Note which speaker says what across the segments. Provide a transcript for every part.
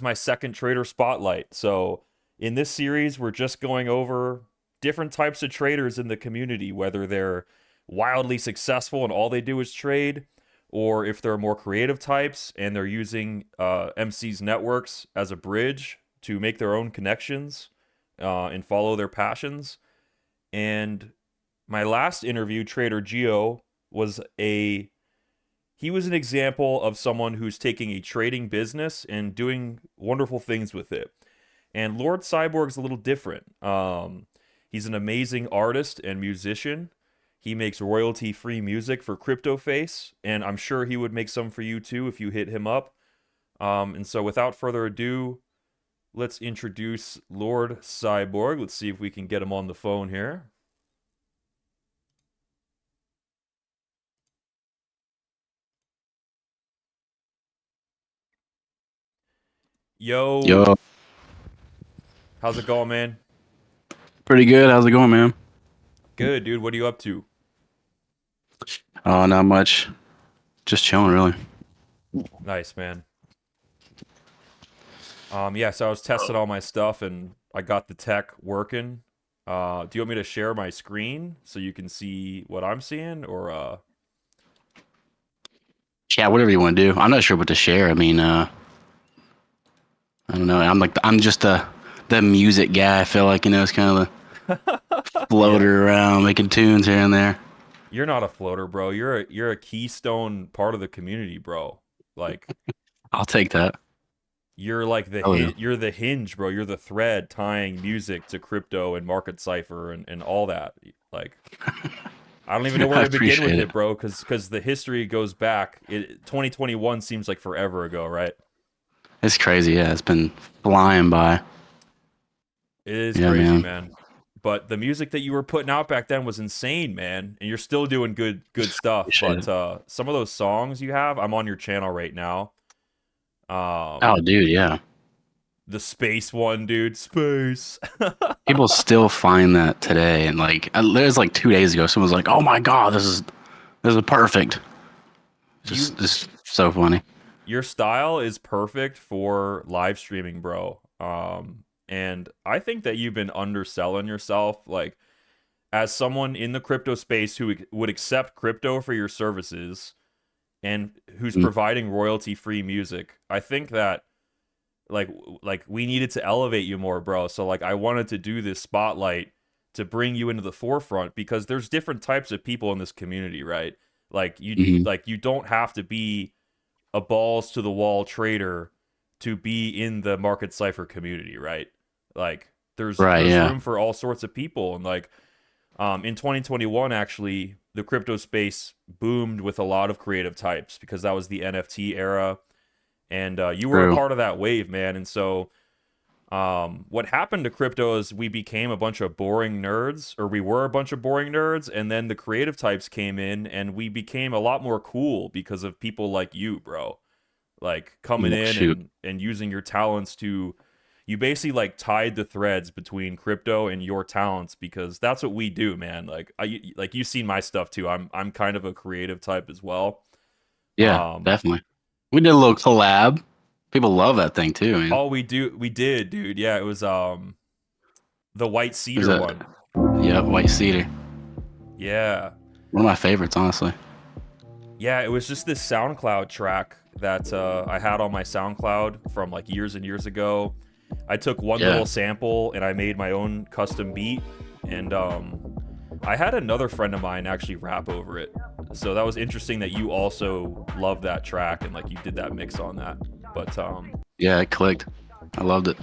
Speaker 1: my second trader spotlight. So in this series, we're just going over different types of traders in the community, whether they're wildly successful and all they do is trade, or if they're more creative types and they're using MC's networks as a bridge to make their own connections and follow their passions. And my last interview, Trader Geo, was a he was an example of someone who's taking a trading business and doing wonderful things with it. And Lord Cyborg's a little different. He's an amazing artist and musician. He makes royalty-free music for CryptoFace, and I'm sure he would make some for you too if you hit him up. And so, without further ado, let's introduce Lord Cyborg. Let's see if we can get him on the phone here. Yo,
Speaker 2: Yo,
Speaker 1: how's it going, man?
Speaker 2: pretty good. How's it going, man?
Speaker 1: Good, dude. What are you up to?
Speaker 2: Oh, not much. Just chilling, really.
Speaker 1: Nice, man. Yeah, so I was testing all my stuff and I got the tech working. Do you want me to share my screen so you can see what I'm seeing or
Speaker 2: Yeah, whatever you want to do. I'm not sure what to share. I mean, I don't know. I'm just the music guy. I feel like it's kind of the
Speaker 1: Yeah,
Speaker 2: floater around making tunes here and there.
Speaker 1: you're not a floater, bro. You're a keystone part of the community, bro. Like
Speaker 2: I'll take that.
Speaker 1: you're like
Speaker 2: Oh yeah.
Speaker 1: you're the hinge, bro. You're the thread tying music to crypto and market cipher and all that. Like I don't even know where
Speaker 2: I
Speaker 1: to begin with
Speaker 2: appreciate it.
Speaker 1: it, bro, cuz the history goes back. 2021 seems like forever ago, right?
Speaker 2: It's crazy. Yeah, it's been flying by.
Speaker 1: It is
Speaker 2: Yeah,
Speaker 1: crazy,
Speaker 2: man.
Speaker 1: man. But the music that you were putting out back then was insane, man. And you're still doing good stuff.
Speaker 2: Appreciate
Speaker 1: But
Speaker 2: it.
Speaker 1: some of those songs you have, I'm on your channel right now.
Speaker 2: Oh,
Speaker 1: Um,
Speaker 2: dude. Yeah.
Speaker 1: the space one, dude, space.
Speaker 2: People still find that today, and there's like 2 days ago, someone was like, "Oh my god, this is perfect."
Speaker 1: you
Speaker 2: Just so funny.
Speaker 1: your style is perfect for live streaming, bro. And I think that you've been underselling yourself, like as someone in the crypto space who would accept crypto for your services and who's
Speaker 2: Mm,
Speaker 1: providing royalty free music. I think that like like we needed to elevate you more, bro. So like I wanted to do this spotlight to bring you into the forefront because there's different types of people in this community, right?
Speaker 2: mhm.
Speaker 1: Like you don't have to be a balls to the wall trader to be in the market cipher community, right? Like
Speaker 2: Right.
Speaker 1: there's
Speaker 2: Yeah.
Speaker 1: room for all sorts of people and like in 2021, actually, the crypto space boomed with a lot of creative types because that was the NFT era, and you were a
Speaker 2: True.
Speaker 1: part of that wave, man. And so, what happened to crypto is we became a bunch of boring nerds, or we were a bunch of boring nerds, and then the creative types came in, and we became a lot more cool because of people like you, bro. Like coming
Speaker 2: Well,
Speaker 1: in
Speaker 2: shoot.
Speaker 1: and using your talents to you basically like tied the threads between crypto and your talents because that's what we do, man. Like you've seen my stuff too. I'm kind of a creative type as well.
Speaker 2: Yeah,
Speaker 1: Um
Speaker 2: definitely. We did a little collab. People love that thing too, man.
Speaker 1: we did, dude. Yeah, it was the white
Speaker 2: Is
Speaker 1: cedar
Speaker 2: that?
Speaker 1: one.
Speaker 2: Yep, White Cedar.
Speaker 1: Yeah.
Speaker 2: One of my favorites, honestly.
Speaker 1: Yeah, it was just this SoundCloud track that I had on my SoundCloud from like years and years ago. I took one
Speaker 2: Yeah.
Speaker 1: little sample and I made my own custom beat, and I had another friend of mine actually rap over it. So that was interesting that you also love that track and like you did that mix on that. But
Speaker 2: Yeah, it clicked. I loved it.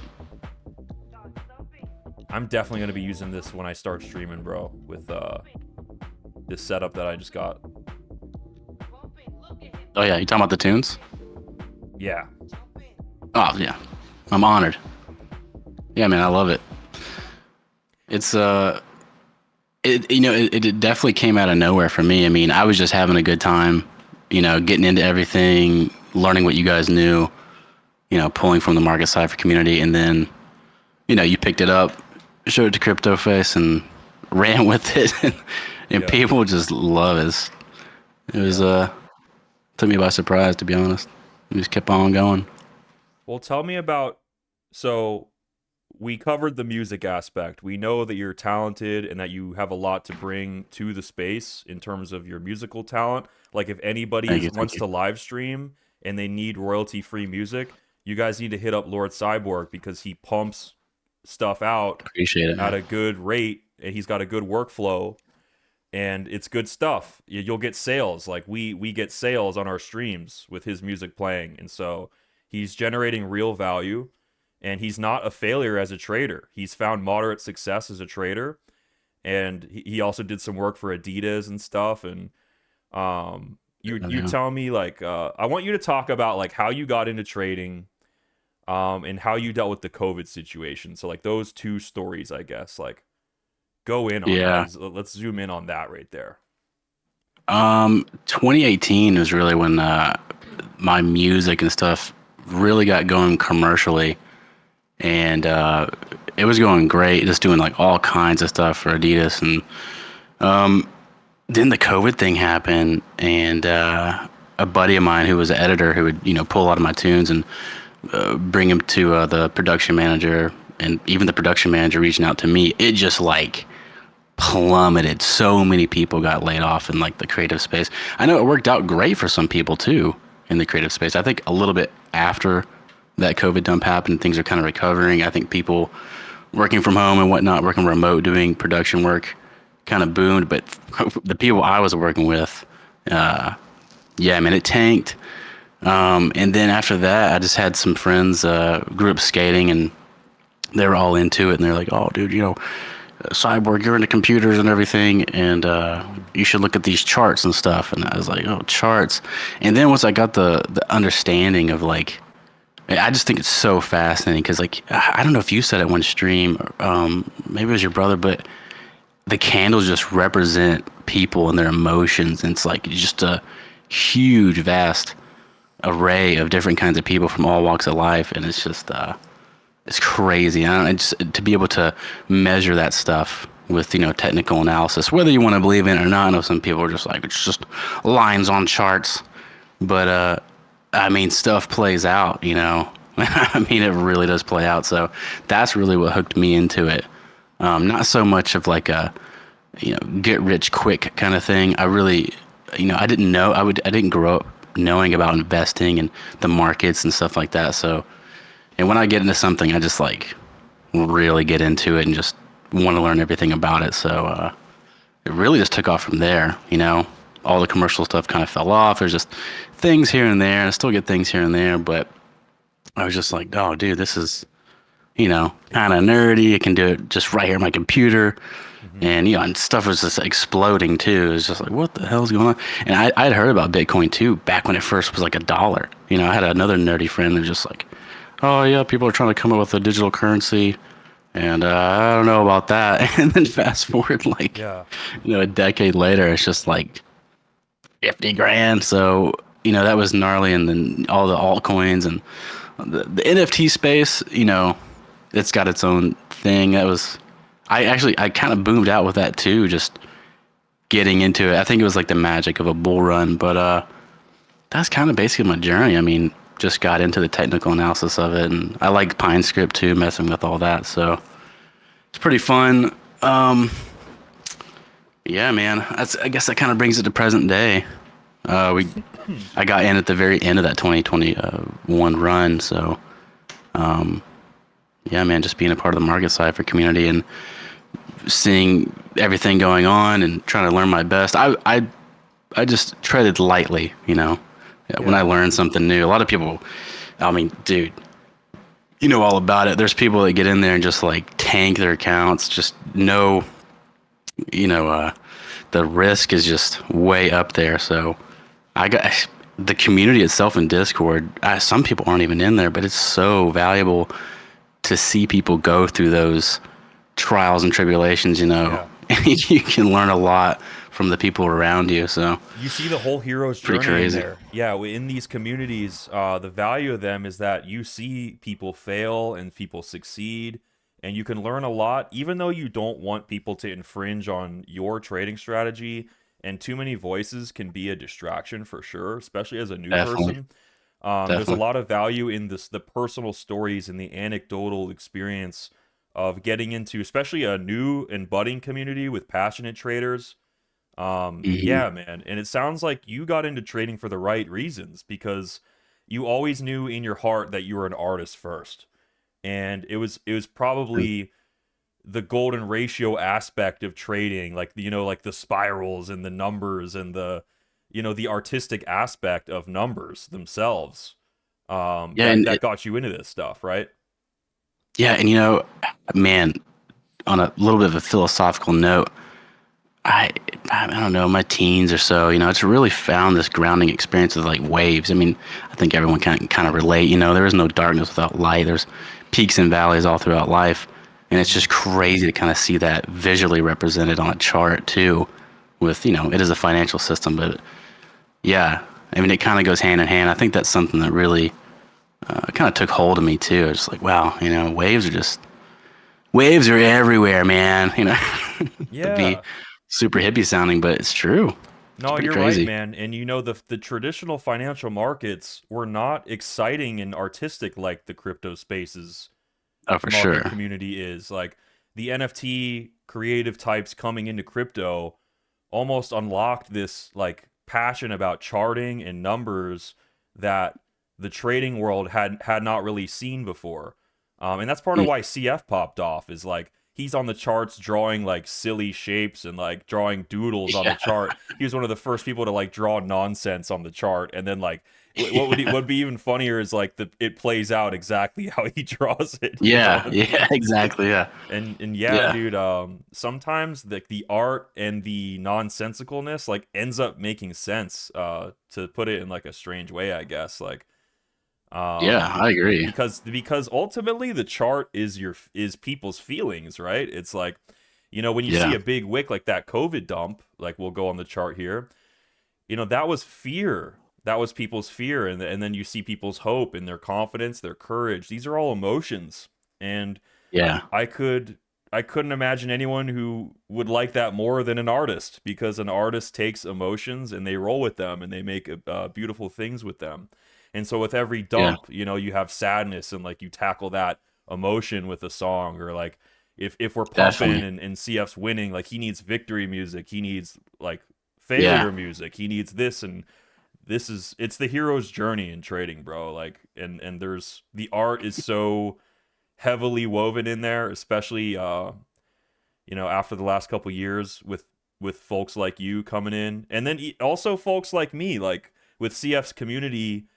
Speaker 1: I'm definitely gonna be using this when I start streaming, bro, with this setup that I just got.
Speaker 2: Oh yeah, you talking about the tunes?
Speaker 1: Yeah,
Speaker 2: Oh yeah, I'm honored. Yeah, man, I love it. It's it definitely came out of nowhere for me. I mean, I was just having a good time, getting into everything, learning what you guys knew, pulling from the market cipher community, and then you picked it up, showed it to CryptoFace, and ran with it, and
Speaker 1: yeah,
Speaker 2: people just love it. It was
Speaker 1: yeah.
Speaker 2: took me by surprise, to be honest. We just kept on going.
Speaker 1: Well, tell me about, so we covered the music aspect. We know that you're talented and that you have a lot to bring to the space in terms of your musical talent. Like if anybody
Speaker 2: Thank you, thank
Speaker 1: wants
Speaker 2: you.
Speaker 1: to live stream and they need royalty-free music, you guys need to hit up Lord Cyborg because he pumps stuff out
Speaker 2: Appreciate it,
Speaker 1: at
Speaker 2: man.
Speaker 1: a good rate and he's got a good workflow and it's good stuff. You'll get sales. Like we get sales on our streams with his music playing, and so he's generating real value, and he's not a failure as a trader. He's found moderate success as a trader, and he also did some work for Adidas and stuff. And you
Speaker 2: Yeah.
Speaker 1: tell me like I want you to talk about like how you got into trading. And how you dealt with the COVID situation. So like those two stories, I guess, like go in on that.
Speaker 2: Yeah.
Speaker 1: Let's zoom in on that right there.
Speaker 2: 2018 was really when my music and stuff really got going commercially, and it was going great. Just doing like all kinds of stuff for Adidas, and then the COVID thing happened, and a buddy of mine who was an editor who would pull a lot of my tunes and bring him to the production manager, and even the production manager reaching out to me. It just like plummeted. So many people got laid off in like the creative space. I know it worked out great for some people too in the creative space. I think a little bit after that COVID dump happened, things are kind of recovering. I think people working from home and whatnot, working remote, doing production work kind of boomed. But the people I was working with, yeah, I mean, it tanked. And then after that, I just had some friends, grew up skating, and they were all into it. And they're like, oh, dude, Cyborg, you're into computers and everything, and you should look at these charts and stuff. And I was like, oh, charts. And then once I got the understanding of like, I just think it's so fascinating because like I don't know if you said it one stream, maybe it was your brother, but the candles just represent people and their emotions. And it's like just a huge, vast array of different kinds of people from all walks of life, and it's just it's crazy. I don't, it's to be able to measure that stuff with technical analysis, whether you want to believe in it or not. I know some people are just like it's just lines on charts, but I mean stuff plays out. I mean it really does play out. So that's really what hooked me into it. Not so much of like a get rich quick kind of thing. I really I didn't grow up knowing about investing and the markets and stuff like that. So and when I get into something, I just like really get into it and just want to learn everything about it. So it really just took off from there. All the commercial stuff kind of fell off. There's just things here and there, and I still get things here and there. But I was just like, oh, dude, this is kind of nerdy. I can do it just right here on my computer.
Speaker 1: Mm-hmm.
Speaker 2: And stuff was just exploding too. It was just like, what the hell's going on? And I'd heard about Bitcoin too back when it first was like $1. I had another nerdy friend who was just like, oh yeah, people are trying to come up with a digital currency, and I don't know about that. And then fast forward like,
Speaker 1: Yeah.
Speaker 2: a decade later, it's just like 50 grand. So that was gnarly, and then all the altcoins and the NFT space. It's got its own thing. That was I kind of boomed out with that too, just getting into it. I think it was like the magic of a bull run, but that's kind of basically my journey. I mean, just got into the technical analysis of it, and I like Pine Script too, messing with all that. So it's pretty fun. Yeah, man. I guess that kind of brings it to present day. I got in at the very end of that 2021 run. So yeah, man, just being a part of the market Cipher community and seeing everything going on and trying to learn my best. I just treaded lightly. When I
Speaker 1: Yeah.
Speaker 2: learned something new. A lot of people, I mean, dude, you know all about it. There's people that get in there and just like tank their accounts. Just know, you know, uh, the risk is just way up there. So I got the community itself in Discord. Some people aren't even in there, but it's so valuable to see people go through those trials and tribulations.
Speaker 1: Yeah.
Speaker 2: You can learn a lot from the people around you. So
Speaker 1: You see the whole hero's
Speaker 2: pretty
Speaker 1: journey in
Speaker 2: crazy.
Speaker 1: there. Yeah, in these communities, the value of them is that you see people fail and people succeed, and you can learn a lot, even though you don't want people to infringe on your trading strategy. And too many voices can be a distraction for sure, especially as a new
Speaker 2: Definitely.
Speaker 1: person. There's a
Speaker 2: Definitely.
Speaker 1: lot of value in the personal stories and the anecdotal experience of getting into, especially a new and budding community with passionate traders.
Speaker 2: Hmm.
Speaker 1: Yeah, man. And it sounds like you got into trading for the right reasons because you always knew in your heart that you were an artist first. And it was probably the golden ratio aspect of trading, like like the spirals and the numbers and the artistic aspect of numbers themselves.
Speaker 2: Yeah,
Speaker 1: That
Speaker 2: and
Speaker 1: that got you into this stuff, right?
Speaker 2: yeah, and man, on a little bit of a philosophical note, I I don't know, my teens or so, it's really found this grounding experience of like waves. I mean, I think everyone can kind of relate. There is no darkness without light. There's peaks and valleys all throughout life, and it's
Speaker 1: Hmm.
Speaker 2: just crazy to kind of see that visually represented on a chart too. With it is a financial system, but yeah, I mean, it kind of goes hand in hand. I think that's something that really kind of took hold of me too. It's like, wow, waves are everywhere, man. To be
Speaker 1: Yeah.
Speaker 2: super hippie sounding, but it's true. It's
Speaker 1: No,
Speaker 2: pretty
Speaker 1: you're right,
Speaker 2: crazy.
Speaker 1: man. And the traditional financial markets were not exciting and artistic like the crypto spaces
Speaker 2: Oh, for
Speaker 1: market
Speaker 2: sure.
Speaker 1: community is. Like the NFT creative types coming into crypto almost unlocked this like passion about charting and numbers that the trading world had not really seen before. And that's part of
Speaker 2: Mm,
Speaker 1: why CF popped off is like he's on the charts drawing like silly shapes and like drawing doodles on the
Speaker 2: yeah,
Speaker 1: chart. He was one of the first people to like draw nonsense on the chart, and then like what would be even funnier is like it plays out exactly how he draws it. You know what
Speaker 2: yeah,
Speaker 1: I
Speaker 2: yeah,
Speaker 1: mean?
Speaker 2: exactly. Yeah,
Speaker 1: And yeah,
Speaker 2: yeah,
Speaker 1: dude, sometimes the art and the nonsensicalness like ends up making sense, to put it in like a strange way, I guess. Like,
Speaker 2: yeah.
Speaker 1: um,
Speaker 2: I agree.
Speaker 1: because ultimately the chart is people's feelings, right? It's like, when you see
Speaker 2: Yeah,
Speaker 1: a big wick like that COVID dump, like we'll go on the chart here, that was fear. That was people's fear, and then you see people's hope and their confidence, their courage. These are all emotions, and
Speaker 2: yeah,
Speaker 1: I could I couldn't imagine anyone who would like that more than an artist because an artist takes emotions and they roll with them and they make beautiful things with them. And so with every
Speaker 2: yeah.
Speaker 1: dump, you have sadness and like you tackle that emotion with a song, or like if we're pumping
Speaker 2: Definitely.
Speaker 1: and CF's winning, like he needs victory music, he needs like
Speaker 2: Yeah,
Speaker 1: failure music, he needs this, and it's the hero's journey in trading, bro. Like and there's the art is so heavily woven in there, especially after the last couple years with folks like you coming in, and then also folks like me, like with CF's community.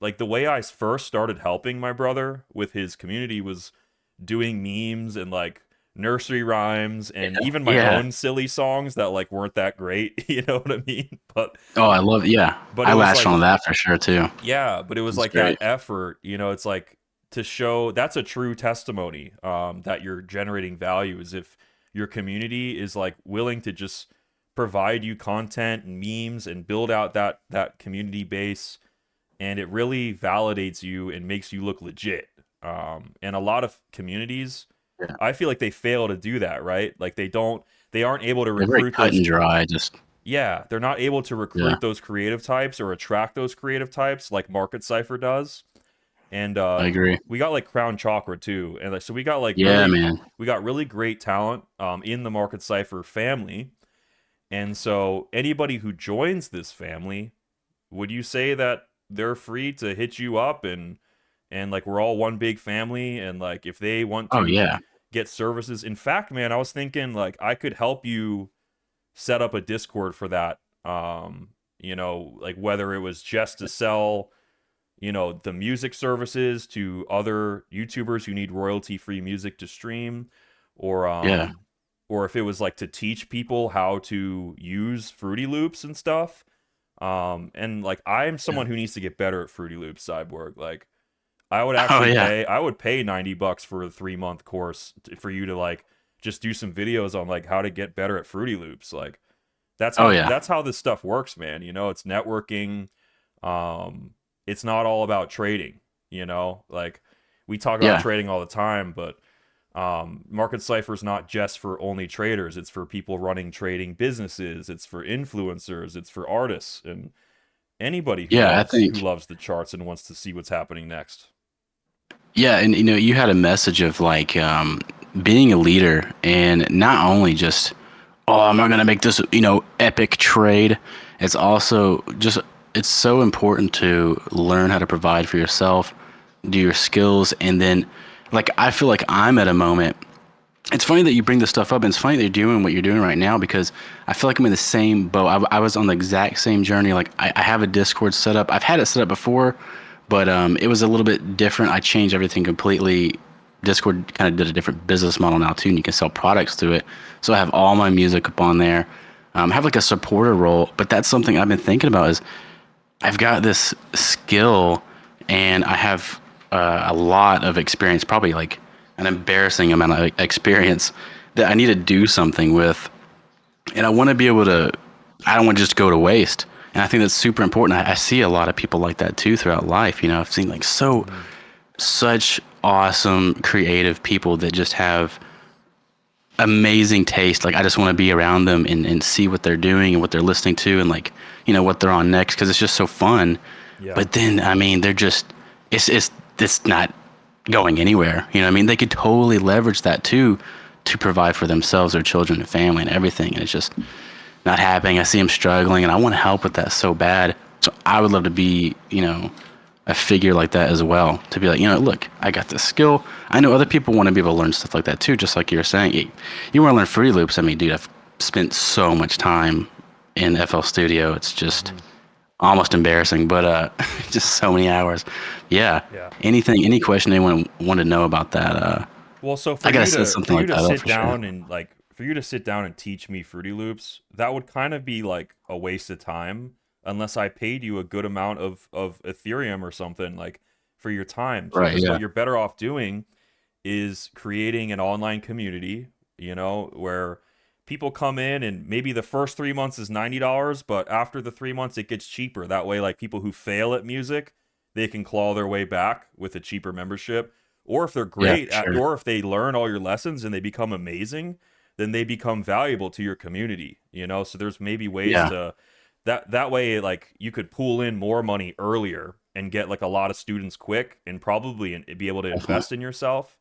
Speaker 1: Like the way I first started helping my brother with his community was doing memes and like nursery rhymes and even my
Speaker 2: yeah.
Speaker 1: own silly songs that like weren't that great, you know what I mean?
Speaker 2: Oh, I love. Yeah,
Speaker 1: But
Speaker 2: I
Speaker 1: it was
Speaker 2: latched
Speaker 1: like,
Speaker 2: on that for sure too.
Speaker 1: yeah, but it was
Speaker 2: It's
Speaker 1: like that
Speaker 2: great.
Speaker 1: effort, it's like to show that's a true testimony, that you're generating value is if your community is like willing to just provide you content and memes and build out that community base, and it really validates you and makes you look legit. And a lot of communities,
Speaker 2: Yeah,
Speaker 1: I feel like they fail to do that, right? Like they aren't able to
Speaker 2: they're very
Speaker 1: recruit
Speaker 2: cut
Speaker 1: those.
Speaker 2: and dry. Just
Speaker 1: Yeah, they're not able to
Speaker 2: yeah.
Speaker 1: recruit those creative types or attract those creative types like Market Cipher does. And
Speaker 2: I agree.
Speaker 1: we got like Crown Chakra too. And like so
Speaker 2: Yeah, man.
Speaker 1: we got really great talent in the Market Cipher family. And so anybody who joins this family, would you say that they're free to hit you up and like we're all one big family, and like if they want
Speaker 2: Oh,
Speaker 1: to
Speaker 2: yeah.
Speaker 1: get services. In fact, man, I was thinking like I could help you set up a Discord for that. Like whether it was just to sell, the music services to other YouTubers who need royalty-free music to stream, or
Speaker 2: Yeah.
Speaker 1: um, or if it was like to teach people how to use Fruity Loops and stuff. And like I'm
Speaker 2: Yeah.
Speaker 1: someone who needs to get better at Fruity Loops, Cyborg. Like
Speaker 2: Oh, yeah.
Speaker 1: I would pay $90 for a 3 month course for you to like just do some videos on like how to get better at Fruity Loops. Like
Speaker 2: Oh, yeah.
Speaker 1: that's how this stuff works, man. It's networking. Um, it's not all about trading. Like we talk about
Speaker 2: Yeah.
Speaker 1: trading all the time, but Market Cipher is not just for only traders. It's for people running trading businesses. It's for influencers. It's for artists, and Anybody
Speaker 2: Yeah, I
Speaker 1: who
Speaker 2: think
Speaker 1: loves the charts and wants to see what's happening next.
Speaker 2: yeah, and you had a message of like being a leader and not only just oh, I'm not gonna make this epic trade. It's also just it's so important to learn how to provide for yourself, do your skills, and then like I feel like I'm at a moment. It's funny that you bring this stuff up, and it's funny that you're doing what you're doing right now because I feel like I'm in the same boat. I was on the exact same journey. Like I have a Discord set up. I've had it set up before, but it was a little bit different. I changed everything completely. Discord kind of did a different business model now too, and you can sell products through it. So I have all my music up on there. I have like a supporter role, but that's something I've been thinking about. Is I've got this skill and I have a lot of experience, probably like an embarrassing amount of experience that I need to do something with. And I want to be able to, I don't want to just go to waste. And I think that's super important. I see a lot of people like that too throughout life. I've seen like
Speaker 1: Hmm.
Speaker 2: such awesome creative people that just have amazing taste. Like I just want to be around them and see what they're doing and what they're listening to and like, what they're on next because it's just so fun.
Speaker 1: Yeah.
Speaker 2: But then, I mean, they're just, it's not going anywhere. I mean, they could totally leverage that too to provide for themselves, their children and family and everything. And it's just not happening. I see them struggling and I want to help with that so bad. So I would love to be, a figure like that as well. To be like, look, I got this skill. I know other people want to be able to learn stuff like that too, just like you were saying. You want to learn Fruity Loops. I mean, dude, I've spent so much time in FL Studio. It's just
Speaker 1: Hmm.
Speaker 2: almost embarrassing, but just so many hours. Yeah.
Speaker 1: Yeah.
Speaker 2: Any question anyone wanted to know about that,
Speaker 1: Well, so
Speaker 2: I gotta set
Speaker 1: for
Speaker 2: something
Speaker 1: you
Speaker 2: like
Speaker 1: to
Speaker 2: that up
Speaker 1: sit
Speaker 2: for sure.
Speaker 1: down and like for you to sit down and teach me Fruity Loops, that would kind of be like a waste of time unless I paid you a good amount of Ethereum or something like for your time.
Speaker 2: Right.
Speaker 1: Because
Speaker 2: Yeah.
Speaker 1: what you're better off doing is creating an online community, where people come in and maybe the first 3 months is $90, but after the 3 months it gets cheaper. That way, like people who fail at music, they can claw their way back with a cheaper membership. Or if they're
Speaker 2: Yeah,
Speaker 1: great
Speaker 2: for
Speaker 1: at,
Speaker 2: sure.
Speaker 1: or if they learn all your lessons and they become amazing, then they become valuable to your community. So there's maybe ways
Speaker 2: Yeah.
Speaker 1: to that way, like you could pool in more money earlier and get like a lot of students quick and probably be able to
Speaker 2: Definitely.
Speaker 1: invest in yourself.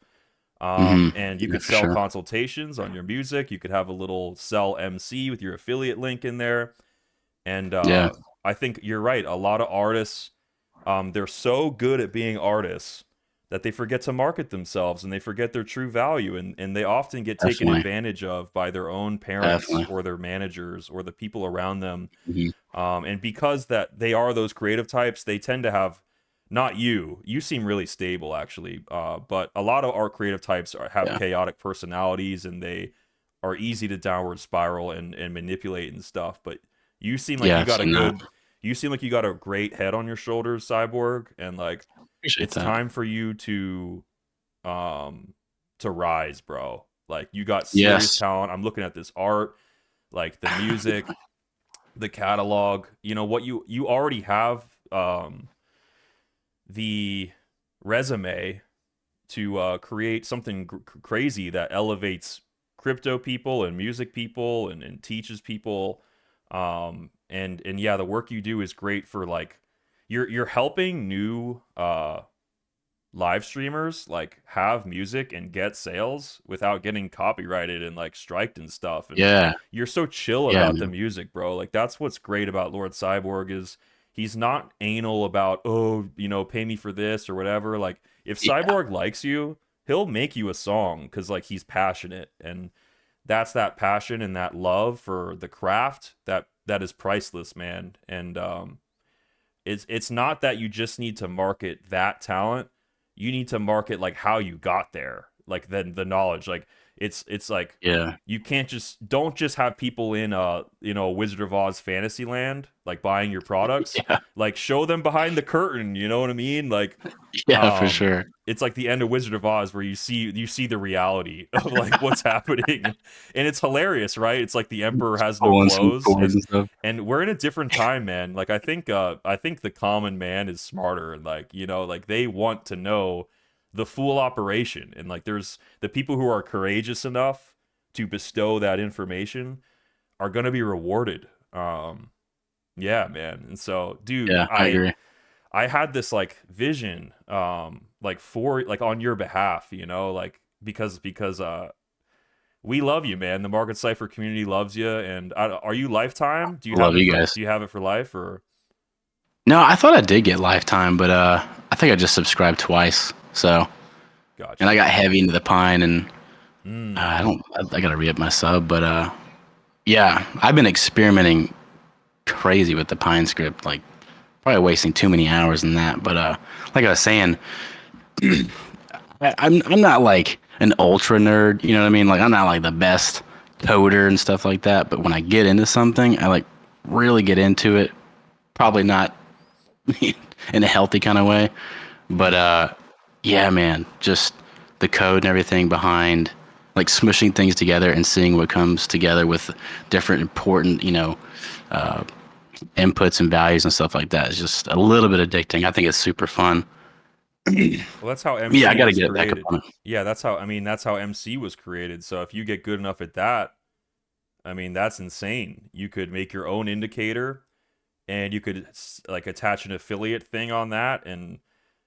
Speaker 1: And you
Speaker 2: Yeah,
Speaker 1: could
Speaker 2: for
Speaker 1: sell
Speaker 2: sure.
Speaker 1: consultations on your music. You could have a little sell MC with your affiliate link in there. And
Speaker 2: Yeah.
Speaker 1: I think you're right. A lot of artists, they're so good at being artists that they forget to market themselves and they forget their true value. And they often get taken
Speaker 2: Definitely.
Speaker 1: advantage of by their own parents
Speaker 2: Definitely.
Speaker 1: or their managers or the people around them.
Speaker 2: hmm
Speaker 1: And because that they are those creative types, they tend to have not you. You seem really stable actually, but a lot of our creative types have
Speaker 2: Yeah.
Speaker 1: chaotic personalities and they are easy to downward spiral and manipulate and stuff. But you seem like
Speaker 2: Yeah,
Speaker 1: you
Speaker 2: I've
Speaker 1: got a
Speaker 2: seen that.
Speaker 1: good, you seem like you got a great head on your shoulders, Cyborg, and like
Speaker 2: Appreciate
Speaker 1: it's
Speaker 2: that.
Speaker 1: time for you um to rise, bro. Like you got serious
Speaker 2: Yes.
Speaker 1: talent. I'm looking at this art, like the music, the catalog, what you already have, the resume to create something crazy that elevates crypto people and music people and teaches people, and yeah, the work you do is great for like you're helping new live streamers like have music and get sales without getting copyrighted and like striked and stuff. And
Speaker 2: Yeah.
Speaker 1: you're so chill
Speaker 2: Yeah,
Speaker 1: about the
Speaker 2: man.
Speaker 1: music, bro. Like that's what's great about Lord Cyborg is he's not anal about, oh, pay me for this or whatever. Like if
Speaker 2: Yeah.
Speaker 1: Cyborg likes you, he'll make you a song because like he's passionate, and that's that passion and that love for the craft that is priceless, man. And it's not that you just need to market that talent. You need to market like how you got there, like the knowledge. Like it's like
Speaker 2: Yeah.
Speaker 1: you can't just don't just have people in Wizard of Oz fantasy land like buying your products.
Speaker 2: Yeah.
Speaker 1: Like show them behind the curtain, you know what I mean? Like
Speaker 2: Yeah, for
Speaker 1: um
Speaker 2: sure.
Speaker 1: it's like the end of Wizard of Oz where you see the reality of like what's happening, and it's hilarious, right? It's like the emperor
Speaker 2: Just
Speaker 1: has no
Speaker 2: pulling some
Speaker 1: clothes,
Speaker 2: cords
Speaker 1: and
Speaker 2: and stuff.
Speaker 1: we're in a different time, man. Like I think the common man is smarter, and like like they want to know the full operation, and like there's the people who are courageous enough to bestow that information are going to be rewarded. Yeah, man. And so, dude,
Speaker 2: Yeah, I agree.
Speaker 1: I had this like vision, like for like on your behalf, like because we love you, man. The Market Cipher community loves you. And are you lifetime? Do you have
Speaker 2: Love
Speaker 1: it
Speaker 2: you
Speaker 1: for
Speaker 2: guys.
Speaker 1: Do you have it for life or?
Speaker 2: No, I thought I did get lifetime, but I think I just subscribed twice. So, and I
Speaker 1: Gotcha.
Speaker 2: got heavy into the Pine, and I
Speaker 1: Mm.
Speaker 2: don't. I gotta re up my sub, but yeah, I've been experimenting crazy with the Pine script, like probably wasting too many hours in that. But like I was saying, I'm not like an ultra nerd, you know what I mean? Like I'm not like the best coder and stuff like that. But when I get into something, I like really get into it. Probably not in a healthy kind of way, but
Speaker 1: Mm.
Speaker 2: yeah, man, just the code and everything behind like smushing things together and seeing what comes together with different important, inputs and values and stuff like that is just a little bit addicting. I think it's super fun.
Speaker 1: Well, that's how
Speaker 2: Yeah, I
Speaker 1: MC
Speaker 2: got to
Speaker 1: was
Speaker 2: get it back up
Speaker 1: created.
Speaker 2: on it.
Speaker 1: Yeah, that's how MC was created. So if you get good enough at that, I mean, that's insane. You could make your own indicator and you could like attach an affiliate thing on that and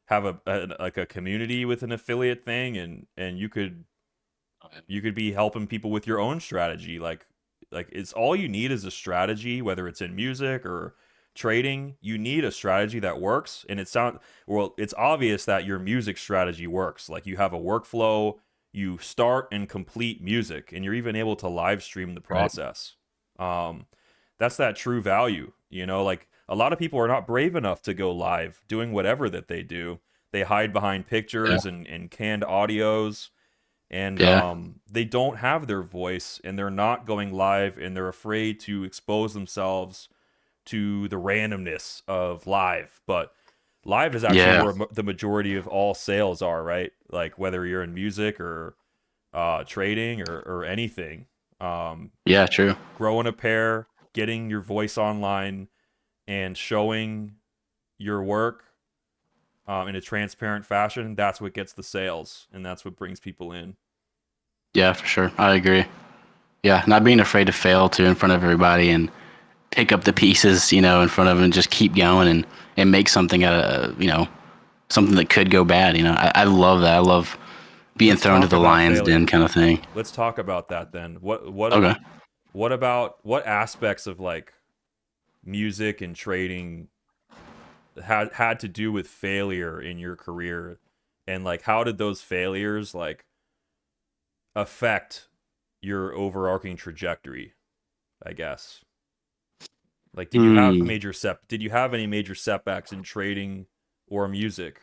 Speaker 1: have like a community with an affiliate thing and you could be helping people with your own strategy like it's all you need is a strategy, whether it's in music or trading. You need a strategy that works, and it's obvious that your music strategy works. Like you have a workflow, you start and complete music, and you're even able to live stream the
Speaker 2: Right.
Speaker 1: process. um that's that true value, like a lot of people are not brave enough to go live doing whatever that they do. They hide behind
Speaker 2: Yeah.
Speaker 1: pictures and canned audios, and
Speaker 2: Yeah.
Speaker 1: they don't have their voice, and they're not going live, and they're afraid to expose themselves to the randomness of live. But live is actually
Speaker 2: Yeah.
Speaker 1: where the majority of all sales are, right? Like whether you're in music or trading or anything. um,
Speaker 2: Yeah. True.
Speaker 1: Growing a pair, getting your voice online, and showing your work in a transparent fashion, that's what gets the sales, and that's what brings people in.
Speaker 2: Yeah, for sure. I agree. Yeah. Not being afraid to fail too in front of everybody and pick up the pieces, in front of them and just keep going and make something out of, something that could go bad. I love that. I love being
Speaker 1: Let's
Speaker 2: thrown to
Speaker 1: talk
Speaker 2: the
Speaker 1: about
Speaker 2: lion's den
Speaker 1: failure.
Speaker 2: kind of thing.
Speaker 1: Let's talk about that then.
Speaker 2: Okay.
Speaker 1: What about what aspects of like music and trading had to do with failure in your career, and like how did those failures like affect your overarching trajectory, I guess? Like
Speaker 2: Hmm.
Speaker 1: did you have any major setbacks in trading or music?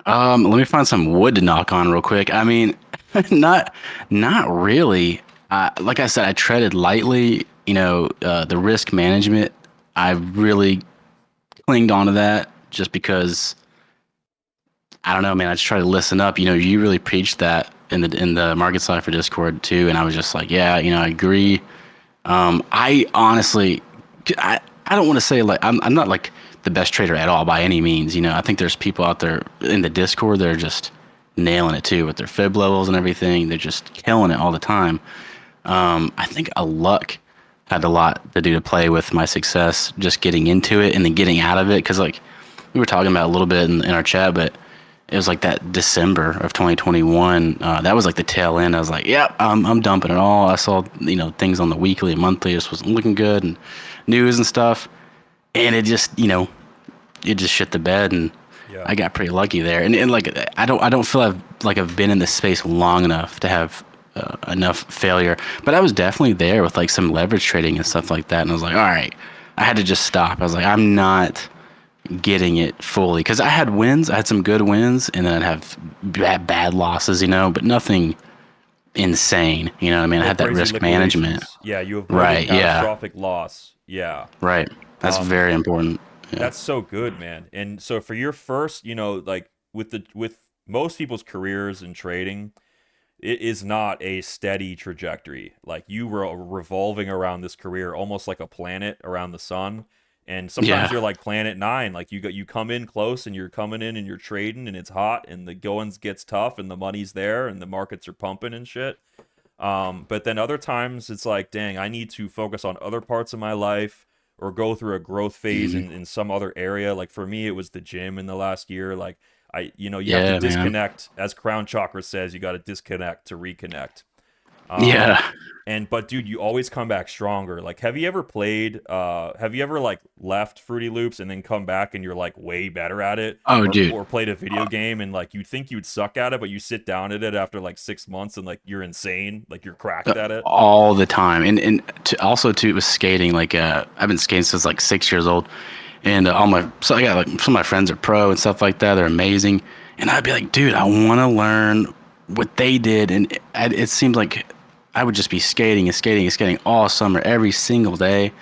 Speaker 2: Let me find some wood to knock on real quick. I mean, not not really. Like I said, I treaded lightly. The risk management. I really clinged onto that just because I don't know, man. I just try to listen up. You really preached that in the Market Cipher Discord too, and I was just like, yeah, I agree. I honestly, I don't want to say like I'm not like the best trader at all by any means. I think there's people out there in the Discord that are just nailing it too with their fib levels and everything. They're just killing it all the time. I think a luck had a lot to do to play with my success, just getting into it and then getting out of it. Because like we were talking about a little bit in our chat, but it was like that December of 2021. That was like the tail end. I was like, yep, I'm dumping it all. I saw, things on the weekly and monthly just wasn't looking good and news and stuff. And it just shit the bed. And
Speaker 1: Yeah.
Speaker 2: I got pretty lucky there. And like, I don't feel I've been in this space long enough to have enough failure, but I was definitely there with like some leverage trading and stuff like that. And I was like, all right, I had to just stop. I was like, I'm not getting it fully because I had wins. I had some good wins, and then I'd have bad losses, but nothing insane. You know what I mean? I
Speaker 1: No
Speaker 2: had that
Speaker 1: crazy
Speaker 2: risk management.
Speaker 1: liquidations. Yeah, you avoided
Speaker 2: Right. Yeah.
Speaker 1: catastrophic loss. Yeah.
Speaker 2: Right. That's
Speaker 1: Um,
Speaker 2: very important. Yeah.
Speaker 1: that's so good, man. And so for your first, like with most people's careers in trading, it is not a steady trajectory. Like you were revolving around this career almost like a planet around the sun. And sometimes
Speaker 2: Yeah.
Speaker 1: you're like Planet Nine, like you come in close and you're coming in and you're trading and it's hot and the goings gets tough and the money's there and the markets are pumping and shit. But then other times it's like, dang, I need to focus on other parts of my life or go through a growth phase
Speaker 2: Mhm.
Speaker 1: in some other area. Like for me, it was the gym in the last year. Like you have to
Speaker 2: Yeah, man.
Speaker 1: disconnect, as Crown Chakra says, you got to disconnect to reconnect. Um,
Speaker 2: Yeah.
Speaker 1: but dude, you always come back stronger. Like, have you ever like left Fruity Loops and then come back and you're like way better at it?
Speaker 2: Oh,
Speaker 1: Or
Speaker 2: dude.
Speaker 1: or played a video game and like you think you'd suck at it, but you sit down at it after like 6 months and like you're insane, like you're cracked at it.
Speaker 2: All the time. And also too with skating, like I've been skating since like 6 years old, and all my so I got like some of my friends are pro and stuff like that. They're amazing, and I'd be like, dude, I want to learn what they did, and it seems like I would just be skating and skating and skating all summer, every single day.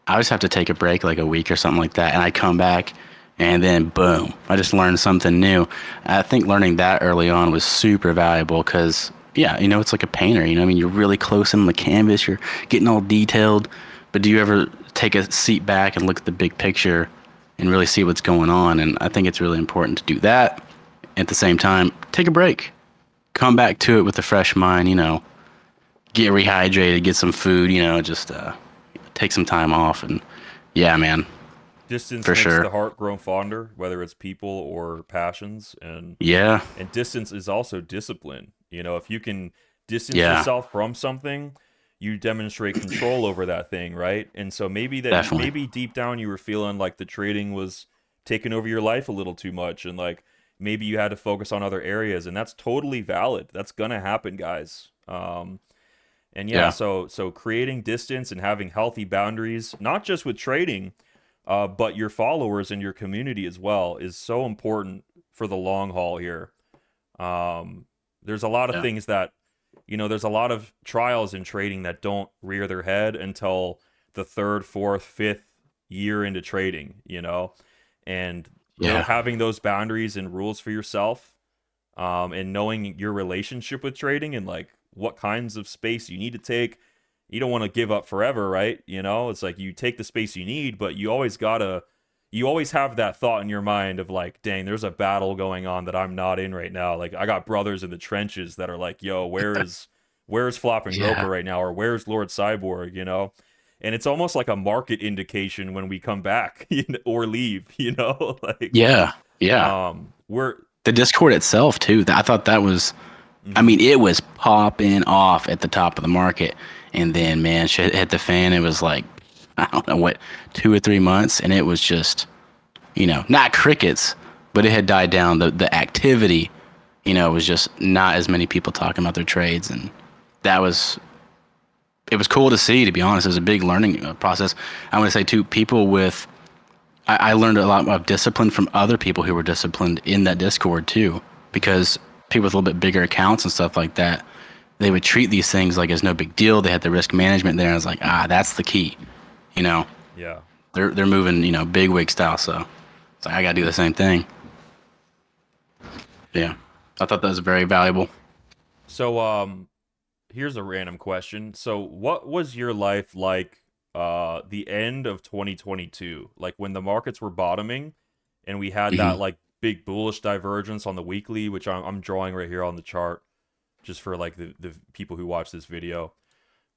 Speaker 2: I just have to take a break like a week or something like that, and I come back, and then boom, I just learned something new. I think learning that early on was super valuable because, yeah, it's like a painter. I mean, you're really close in the canvas, you're getting all detailed, but do you ever take a seat back and look at the big picture and really see what's going on? And I think it's really important to do that. At the same time, take a break, come back to it with a fresh mind. Get rehydrated, get some food. Just take some time off, and yeah, man,
Speaker 1: Distance
Speaker 2: for
Speaker 1: makes
Speaker 2: sure.
Speaker 1: the heart grow fonder, whether it's people or passions,
Speaker 2: Yeah,
Speaker 1: and distance is also discipline. If you can distance
Speaker 2: yeah,
Speaker 1: yourself from something, you demonstrate control over that thing, right? And so
Speaker 2: definitely.
Speaker 1: maybe deep down you were feeling like the trading was taking over your life a little too much, and like maybe you had to focus on other areas, and that's totally valid. That's gonna happen, guys. And yeah,
Speaker 2: Yeah,
Speaker 1: so creating distance and having healthy boundaries, not just with trading, but your followers and your community as well, is so important for the long haul here. There's a lot of
Speaker 2: yeah,
Speaker 1: things that, there's a lot of trials in trading that don't rear their head until the third, fourth, fifth year into trading, and
Speaker 2: yeah,
Speaker 1: having those boundaries and rules for yourself, and knowing your relationship with trading and like what kinds of space you need to take. You don't want to give up forever, right? It's like you take the space you need, but you always have that thought in your mind of like, dang, there's a battle going on that I'm not in right now. Like I got brothers in the trenches that are like, yo, where's Flop and
Speaker 2: yeah,
Speaker 1: Groper right now, or where's Lord Cyborg? And it's almost like a market indication when we come back, or leave, like
Speaker 2: yeah, yeah.
Speaker 1: we're
Speaker 2: The Discord itself too. I thought that was. I
Speaker 1: mhm.
Speaker 2: mean, it was popping off at the top of the market, and then man, shit hit the fan. It was like I don't know what 2 or 3 months, and it was just not crickets, but it had died down. The activity, was just not as many people talking about their trades, and that was it was cool to see. To be honest, it was a big learning process. I want to say too, people with I learned a lot of discipline from other people who were disciplined in that Discord too, because people with a little bit bigger accounts and stuff like that, they would treat these things like it's no big deal. They had the risk management there. And I was like, that's the key. You know,
Speaker 1: Yeah.
Speaker 2: they're moving, big wig style. So it's like I gotta do the same thing. Yeah, I thought that was very valuable.
Speaker 1: So here's a random question. So what was your life like the end of 2022? Like when the markets were bottoming and we had that
Speaker 2: Hmm.
Speaker 1: like big bullish divergence on the weekly, which I'm drawing right here on the chart just for like the people who watch this video.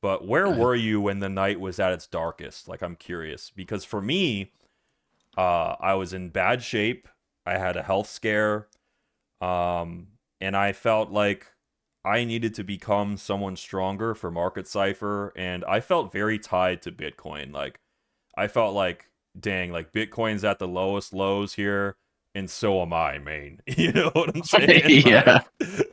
Speaker 1: But where were you when the night was at its darkest? Like I'm curious because for me, I was in bad shape. I had a health scare. And I felt like I needed to become someone stronger for Market Cipher, and I felt very tied to Bitcoin. Like I felt like, dang, like Bitcoin's at the lowest lows here, and so am I, man. You know what I'm saying?
Speaker 2: Yeah.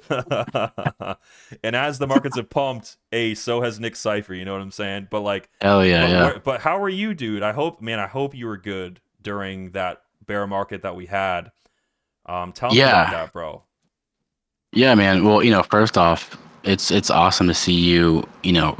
Speaker 1: Like, and as the markets have pumped, so has Nick Cipher. You know what I'm saying? But like,
Speaker 2: Hell yeah. Yeah.
Speaker 1: but how are you, dude? I hope you were good during that bear market that we had. Tell me about
Speaker 2: Yeah.
Speaker 1: that, bro.
Speaker 2: Yeah, man. Well, first off, it's awesome to see you,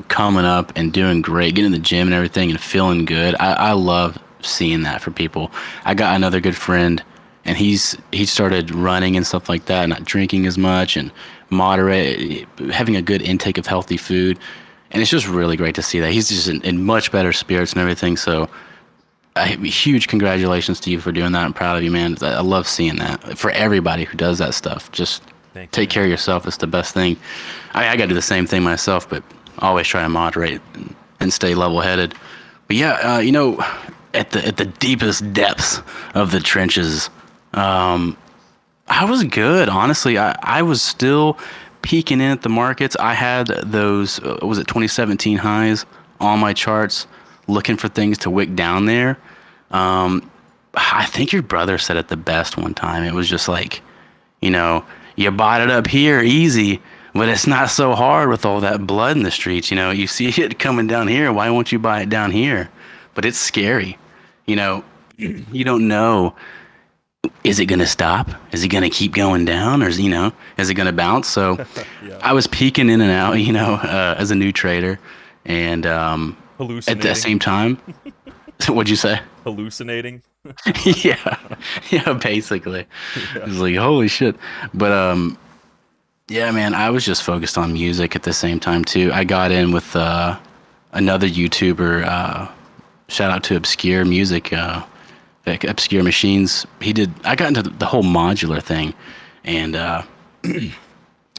Speaker 2: coming up and doing great, getting in the gym and everything and feeling good. I love seeing that for people. I got another good friend and he started running and stuff like that, not drinking as much and moderate, having a good intake of healthy food. And it's just really great to see that. He's just in much better spirits and everything. So huge congratulations to you for doing that. I'm proud of you, man. I love seeing that for everybody who does that stuff. Just
Speaker 1: Thank you,
Speaker 2: Take care
Speaker 1: man.
Speaker 2: of yourself. It's the best thing. I got to do the same thing myself, but always try to moderate and stay level headed. But yeah, at the deepest depths of the trenches, I was good, honestly. I was still peeking in at the markets. I had those, was it 2017 highs on my charts, looking for things to wick down there. I think your brother said it the best one time. It was just like, you know, you bought it up here easy, but it's not so hard with all that blood in the streets. You see it coming down here. Why won't you buy it down here? But it's scary. You know, you don't know, is it going to stop? Is it going to keep going down? Or, is it going to bounce? So
Speaker 1: Yeah.
Speaker 2: I was peeking in and out, as a new trader. And at the
Speaker 1: Hallucinating.
Speaker 2: same time, what'd you say?
Speaker 1: Hallucinating.
Speaker 2: Yeah. Yeah, basically.
Speaker 1: Yeah.
Speaker 2: It's like, holy shit. But yeah, man, I was just focused on music at the same time, too. I got in with another YouTuber. Shout out to Obscure Music. Like Obscure Machines. I got into the whole modular thing, and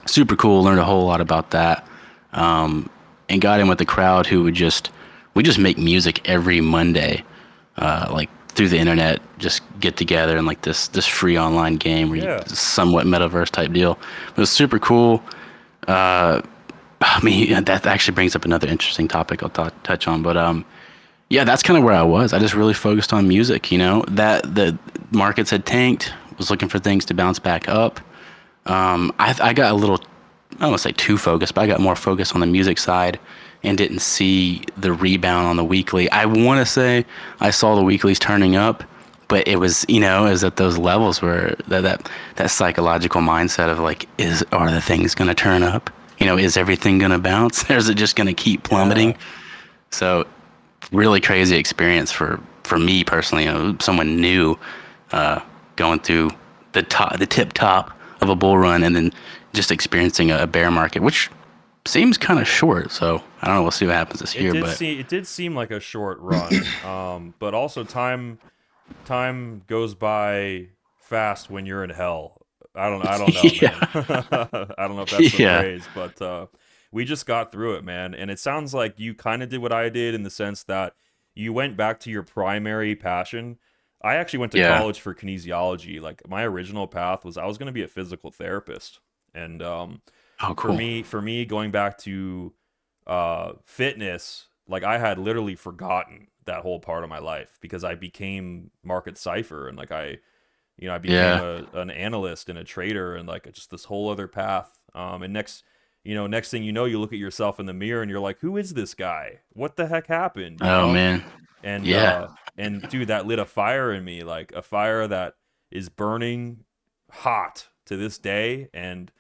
Speaker 2: super cool. Learned a whole lot about that, and got in with the crowd who we just make music every Monday, like through the internet. Just get together in like this free online game where you
Speaker 1: Yeah.
Speaker 2: somewhat metaverse type deal. It was super cool. I mean, yeah, that actually brings up another interesting topic I'll touch on, but yeah, that's kind of where I was. I just really focused on music, that the markets had tanked, was looking for things to bounce back up. I got a little, I don't want to say too focused, but I got more focused on the music side and didn't see the rebound on the weekly. I want to say I saw the weeklies turning up, but it was at those levels where that psychological mindset of like, are the things going to turn up? Is everything going to bounce? Or is it just going to keep plummeting?
Speaker 1: Yeah.
Speaker 2: So really crazy experience for me personally. Someone new, going through the tip top of a bull run, and then just experiencing a bear market, which seems kind of short. So I don't know. We'll see what happens this year, but
Speaker 1: It did seem like a short run. But also time goes by fast when you're in hell. I don't know, man.
Speaker 2: yeah,
Speaker 1: I don't know if that's the
Speaker 2: yeah,
Speaker 1: phrase, but we just got through it, man. And it sounds like you kind of did what I did in the sense that you went back to your primary passion. I actually went to
Speaker 2: yeah.
Speaker 1: college for kinesiology. Like my original path was I was going to be a physical therapist. And
Speaker 2: Oh, cool.
Speaker 1: for me going back to fitness, like I had literally forgotten that whole part of my life because I became market cipher and like I became
Speaker 2: Yeah.
Speaker 1: an analyst and a trader and like just this whole other path. And next thing you know, you look at yourself in the mirror and you're like, who is this guy? What the heck happened?
Speaker 2: Oh man.
Speaker 1: And
Speaker 2: Yeah.
Speaker 1: dude, that lit a fire in me, like a fire that is burning hot to this day. And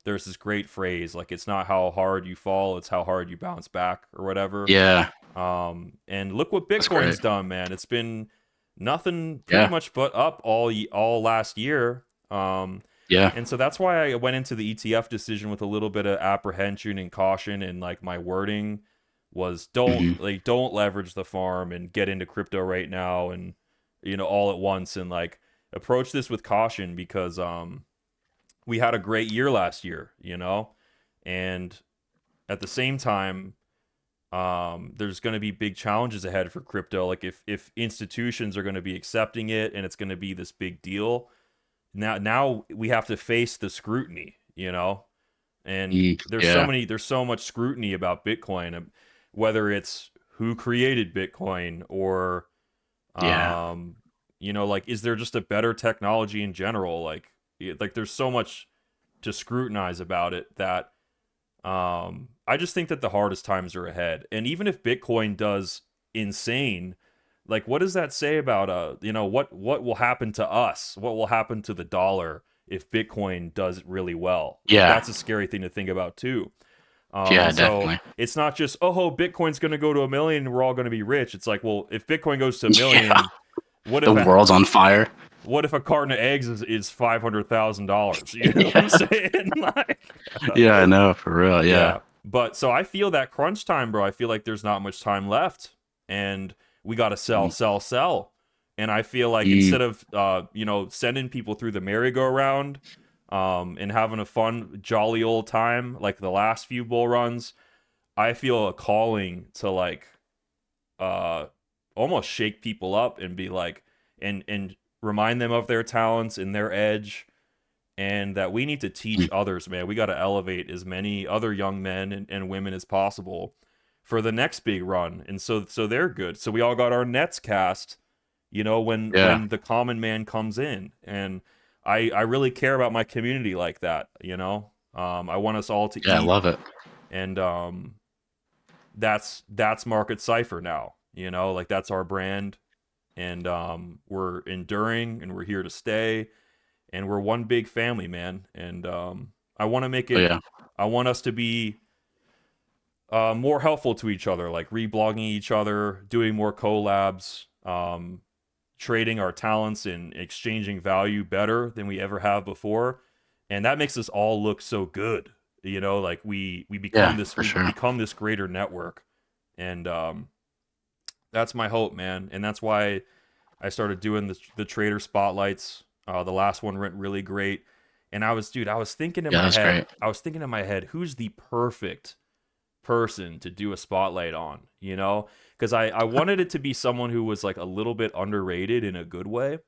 Speaker 1: there's this great phrase like it's not how hard you fall, it's how hard you bounce back or whatever.
Speaker 2: Yeah.
Speaker 1: And look what
Speaker 2: That's great.
Speaker 1: Bitcoin's done, man. It's been nothing pretty
Speaker 2: Yeah.
Speaker 1: much but up all last year.
Speaker 2: Yeah.
Speaker 1: And so that's why I went into the ETF decision with a little bit of apprehension and caution, and like my wording was
Speaker 2: Hmm.
Speaker 1: don't leverage the farm and get into crypto right now and all at once, and like approach this with caution because we had a great year last year, and at the same time there's going to be big challenges ahead for crypto. Like if institutions are going to be accepting it and it's going to be this big deal, now we have to face the scrutiny, and
Speaker 2: Yeah.
Speaker 1: there's so much scrutiny about Bitcoin, whether it's who created Bitcoin or
Speaker 2: Yeah.
Speaker 1: like is there just a better technology in general? Like there's so much to scrutinize about it that I just think that the hardest times are ahead. And even if Bitcoin does insane, like what does that say about what will happen to us? What will happen to the dollar if Bitcoin does really well? Like
Speaker 2: Yeah.
Speaker 1: that's a scary thing to think about too.
Speaker 2: Yeah.
Speaker 1: And so
Speaker 2: Definitely.
Speaker 1: it's not just Bitcoin's going to go to a million and we're all going to be rich. It's like, well, if Bitcoin goes to a
Speaker 2: Yeah.
Speaker 1: million, what
Speaker 2: The
Speaker 1: if a
Speaker 2: world's on fire.
Speaker 1: what if a carton of eggs is $500,000? You know what I'm
Speaker 2: Yeah.
Speaker 1: saying? Like,
Speaker 2: Yeah. I know. For real. Yeah.
Speaker 1: yeah. But so I feel that crunch time, bro. I feel like there's not much time left and we got to sell,
Speaker 2: Mm.
Speaker 1: sell, sell. And I feel like
Speaker 2: Mm.
Speaker 1: instead of sending people through the merry-go-round, and having a fun, jolly old time like the last few bull runs, I feel a calling to like uh almost shake people up and be like and remind them of their talents and their edge, and that we need to teach
Speaker 2: Mm.
Speaker 1: others, man. We got to elevate as many other young men and women as possible for the next big run. And so they're good. So we all got our nets cast, you know,
Speaker 2: Yeah.
Speaker 1: when the common man comes in. And I really care about my community like that, you know. I want us all to
Speaker 2: Yeah. I
Speaker 1: eat,
Speaker 2: love it.
Speaker 1: and that's Market Cipher now, you know, like that's our brand. And we're enduring and we're here to stay, and we're one big family, man. And I want to make
Speaker 2: Oh,
Speaker 1: it.
Speaker 2: yeah.
Speaker 1: I want us to be more helpful to each other, like reblogging each other, doing more collabs, trading our talents and exchanging value better than we ever have before. And that makes us all look so good. You know, like
Speaker 2: Yeah, for
Speaker 1: we
Speaker 2: sure.
Speaker 1: become this greater network. And that's my hope, man. And that's why I started doing the trader spotlights. The last one went really great. And I was thinking in
Speaker 2: Yeah,
Speaker 1: my
Speaker 2: that's
Speaker 1: head,
Speaker 2: great.
Speaker 1: who's the perfect person to do a spotlight on, you know? Because I wanted it to be someone who was like a little bit underrated in a good way.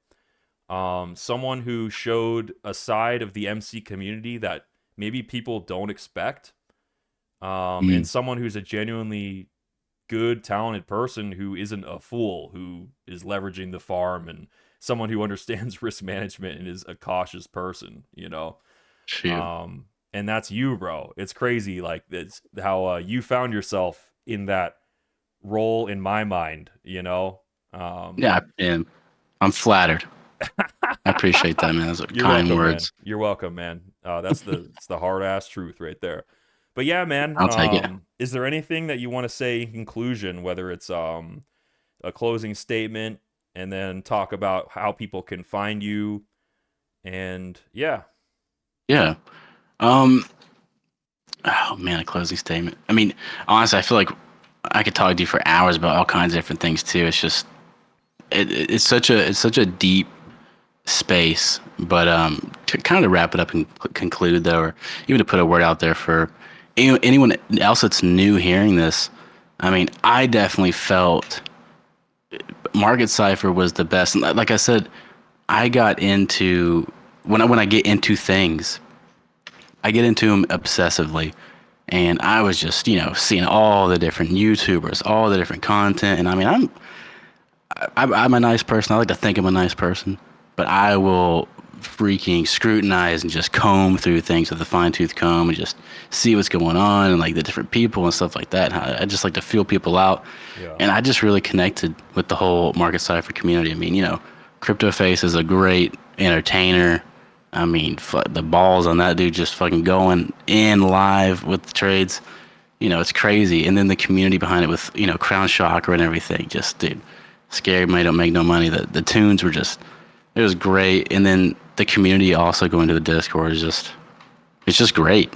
Speaker 1: Someone who showed a side of the MC community that maybe people don't expect. And
Speaker 2: Mm.
Speaker 1: someone who's a genuinely good, talented person who isn't a fool, who is leveraging the farm, and someone who understands risk management and is a cautious person, you know?
Speaker 2: Shoot.
Speaker 1: And that's you, bro. It's crazy, like it's how you found yourself in that role in my mind, you know. Um,
Speaker 2: Yeah, and I'm flattered. I appreciate that, man. Those are
Speaker 1: you're
Speaker 2: kind
Speaker 1: welcome, man.
Speaker 2: words.
Speaker 1: You're welcome, man. It's the hard ass truth right there. But yeah, man.
Speaker 2: I'll take it.
Speaker 1: Is there anything that you want to say in conclusion, whether it's a closing statement, and then talk about how people can find you, and yeah,
Speaker 2: Yeah. Um. Oh man, a closing statement. I mean, honestly, I feel like I could talk to you for hours about all kinds of different things too. It's just it's such a deep space. But to kind of wrap it up and conclude though, or even to put a word out there for anyone else that's new hearing this, I mean, I definitely felt Market Cipher was the best. And like I said, I got into when I get into things, I get into them obsessively. And I was just, seeing all the different YouTubers, all the different content. And I mean, I'm a nice person. I like to think I'm a nice person, but I will freaking scrutinize and just comb through things with a fine tooth comb and just see what's going on and like the different people and stuff like that. And I just like to feel people out.
Speaker 1: yeah,
Speaker 2: And I just really connected with the whole Market Cipher community. I mean, Crypto Face is a great entertainer. I mean, the balls on that dude just fucking going in live with the trades. It's crazy. And then the community behind it with, Crown Chakra and everything. Just, dude, Scary Money Don't Make No Money. The tunes were just, it was great. And then the community also going to the Discord is it's just great.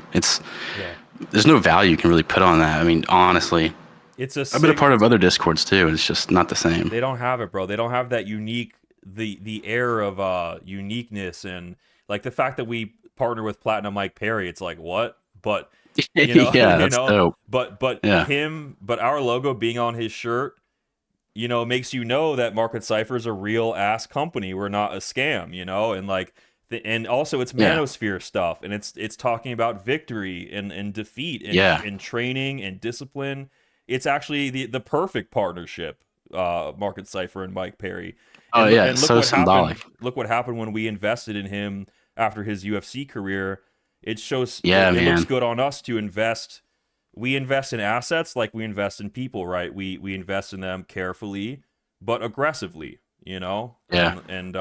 Speaker 1: yeah.
Speaker 2: There's no value you can really put on that. I mean, honestly,
Speaker 1: It's a
Speaker 2: I've been a
Speaker 1: sick.
Speaker 2: part of other Discords too, and it's just not the same.
Speaker 1: They don't have it, bro. They don't have that unique, the air of uniqueness, and like the fact that we partner with Platinum Mike Perry. It's like what? But
Speaker 2: Yeah,
Speaker 1: you
Speaker 2: that's
Speaker 1: know,
Speaker 2: dope. Yeah,
Speaker 1: but our logo being on his shirt, you know, makes you know that Market Cipher is a real ass company. We're not a scam, you know, and like and also it's
Speaker 2: yeah,
Speaker 1: manosphere stuff, and it's talking about victory and defeat
Speaker 2: yeah.
Speaker 1: and training and discipline. It's actually the perfect partnership, Market Cipher and Mike Perry.
Speaker 2: Oh yeah,
Speaker 1: And look
Speaker 2: so
Speaker 1: what
Speaker 2: symbolic.
Speaker 1: happened. Look what happened when we invested in him after his UFC career. It shows
Speaker 2: Yeah,
Speaker 1: it looks
Speaker 2: man.
Speaker 1: good on us to invest. We invest in assets like we invest in people, right? We invest in them carefully but aggressively, you know.
Speaker 2: Yeah,
Speaker 1: And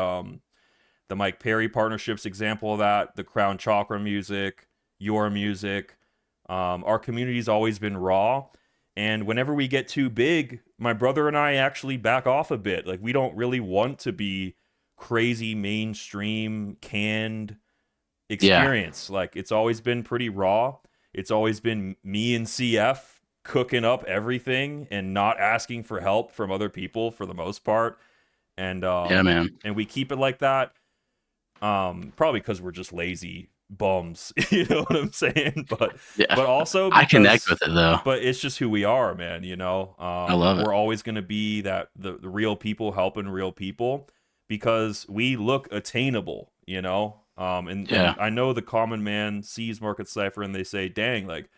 Speaker 1: the Mike Perry partnerships example of that, the Crown Chakra music, your music. Our community's always been raw, and whenever we get too big, my brother and I actually back off a bit. Like we don't really want to be crazy mainstream canned
Speaker 2: yeah,
Speaker 1: experience. Like it's always been pretty raw. It's always been me and CF cooking up everything and not asking for help from other people for the most part. And
Speaker 2: yeah, man.
Speaker 1: we keep it like that. Probably because we're just lazy bums. You know what I'm saying?
Speaker 2: Yeah.
Speaker 1: But also
Speaker 2: I connect
Speaker 1: because
Speaker 2: with it though.
Speaker 1: but it's just who we are, man, you know.
Speaker 2: I love it.
Speaker 1: We're always going to be that the real people helping real people because we look attainable, you know. And
Speaker 2: Yeah.
Speaker 1: I know the common man sees Market Cipher and they say, "Dang, like,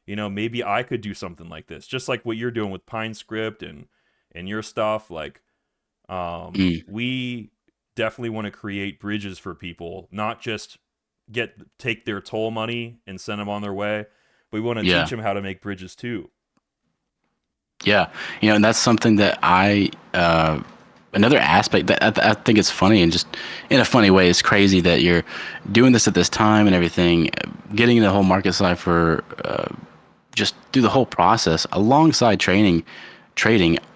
Speaker 1: you know, maybe I could do something like this." Just like what you're doing with Pine Script and your stuff, like
Speaker 2: Mm,
Speaker 1: we definitely want to create bridges for people, not just take their toll money and send them on their way. We want to teach
Speaker 2: yeah.
Speaker 1: them how to make bridges too.
Speaker 2: Yeah. And that's something that another aspect that I think it's funny and just in a funny way, it's crazy that you're doing this at this time and everything, getting the whole market cipher, just through the whole process alongside trading.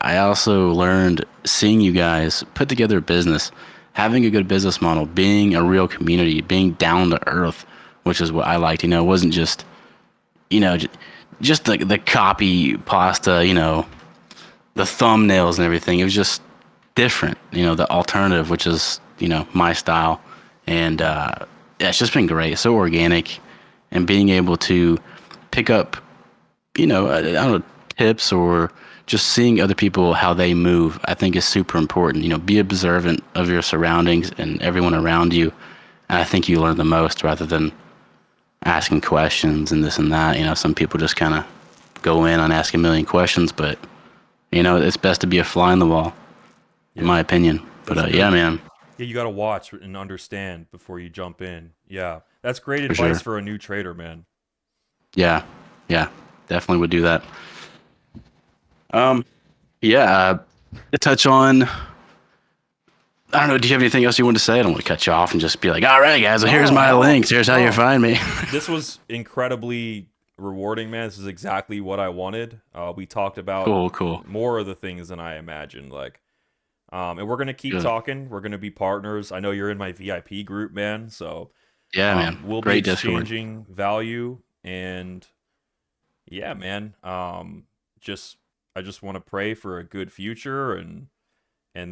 Speaker 2: I also learned seeing you guys put together a business, having a good business model, being a real community, being down to earth, which is what I liked. It wasn't just, you know, just the copy pasta, the thumbnails and everything. It was just different, the alternative, which is, my style. And yeah, it's just been great. So organic and being able to pick up, I don't know, tips or just seeing other people, how they move, I think is super important. Be observant of your surroundings and everyone around you. And I think you learn the most rather than asking questions and this and that. Some people just kind of go in on asking a million questions, but it's best to be a fly on the wall, in
Speaker 1: Yeah,
Speaker 2: my opinion. But
Speaker 1: that's
Speaker 2: yeah,
Speaker 1: good.
Speaker 2: man,
Speaker 1: Yeah, you got to watch and understand before you jump in. Yeah, that's great
Speaker 2: for
Speaker 1: advice
Speaker 2: sure.
Speaker 1: for a new trader, man.
Speaker 2: Yeah, yeah, definitely would do that. Um, yeah, to touch on, I don't know. Do you have anything else you want to say? I don't want to cut you off and just be like, "All right, guys, well, here's
Speaker 1: No,
Speaker 2: my
Speaker 1: no,
Speaker 2: links. Here's how you
Speaker 1: no.
Speaker 2: find me."
Speaker 1: This was incredibly rewarding, man. This is exactly what I wanted. We talked about
Speaker 2: Cool, cool,
Speaker 1: more of the things than I imagined. Like, and we're gonna keep
Speaker 2: good.
Speaker 1: talking. We're gonna be partners. I know you're in my VIP group, man. So,
Speaker 2: Yeah, man,
Speaker 1: we'll be
Speaker 2: great Discord.
Speaker 1: exchanging value, and yeah, man. Just I just want to pray for a good future and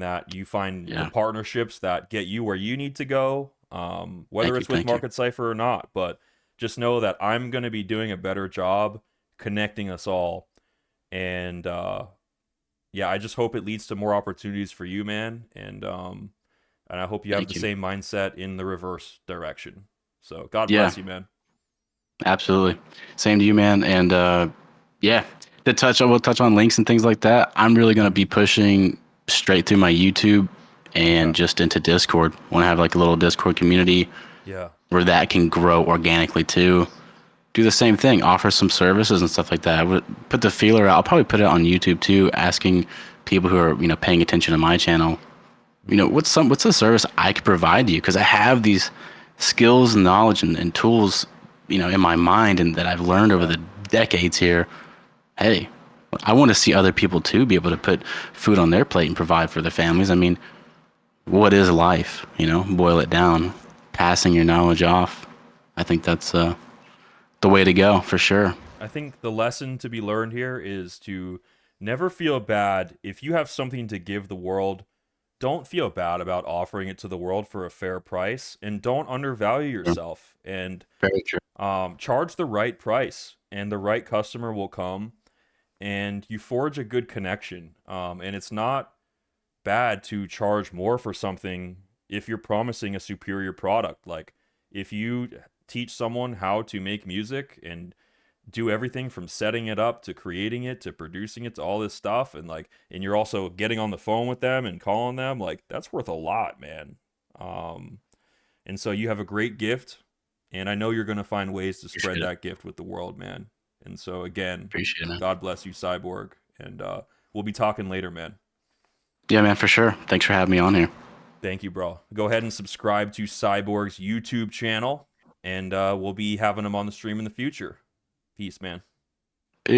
Speaker 1: that you find the
Speaker 2: Yeah,
Speaker 1: partnerships that get you where you need to go, whether
Speaker 2: thank you,
Speaker 1: it's with
Speaker 2: thank you.
Speaker 1: Market Cipher or not. But just know that I'm going to be doing a better job connecting us all. And yeah, I just hope it leads to more opportunities for you, man. And I hope you have the
Speaker 2: Thank you.
Speaker 1: same mindset in the reverse direction. So God
Speaker 2: Yeah,
Speaker 1: bless you, man.
Speaker 2: absolutely. Same to you, man. And yeah, we'll touch on links and things like that. I'm really gonna be pushing straight through my YouTube and
Speaker 1: Okay.
Speaker 2: just into Discord. Want to have like a little Discord community
Speaker 1: Yeah.
Speaker 2: where that can grow organically too. Do the same thing, offer some services and stuff like that. I would put the feeler out. I'll probably put it on YouTube too, asking people who are paying attention to my channel.
Speaker 1: Mhm.
Speaker 2: What's a service I could provide you? Because I have these skills and knowledge and tools, in my mind and that I've learned over
Speaker 1: Yeah.
Speaker 2: the decades here. Hey, I want to see other people too be able to put food on their plate and provide for their families. I mean, what is life? Boil it down, passing your knowledge off. I think that's the way to go for sure.
Speaker 1: I think the lesson to be learned here is to never feel bad if you have something to give the world. Don't feel bad about offering it to the world for a fair price, and don't undervalue yourself, and
Speaker 2: Very true.
Speaker 1: charge the right price, and the right customer will come, and you forge a good connection. And it's not bad to charge more for something if you're promising a superior product. Like if you teach someone how to make music and do everything from setting it up to creating it to producing it to all this stuff, and you're also getting on the phone with them and calling them, like that's worth a lot, man. um and so you have a great gift, and I know you're going to find ways to spread
Speaker 2: Appreciate it.
Speaker 1: that gift with the world, man. And so again,
Speaker 2: Appreciate it, man.
Speaker 1: God bless you, Cyborg, and we'll be talking later, man.
Speaker 2: Yeah, man, for sure. Thanks for having me on here.
Speaker 1: Thank you, bro. Go ahead and subscribe to Cyborg's YouTube channel, and we'll be having him on the stream in the future. Peace, man.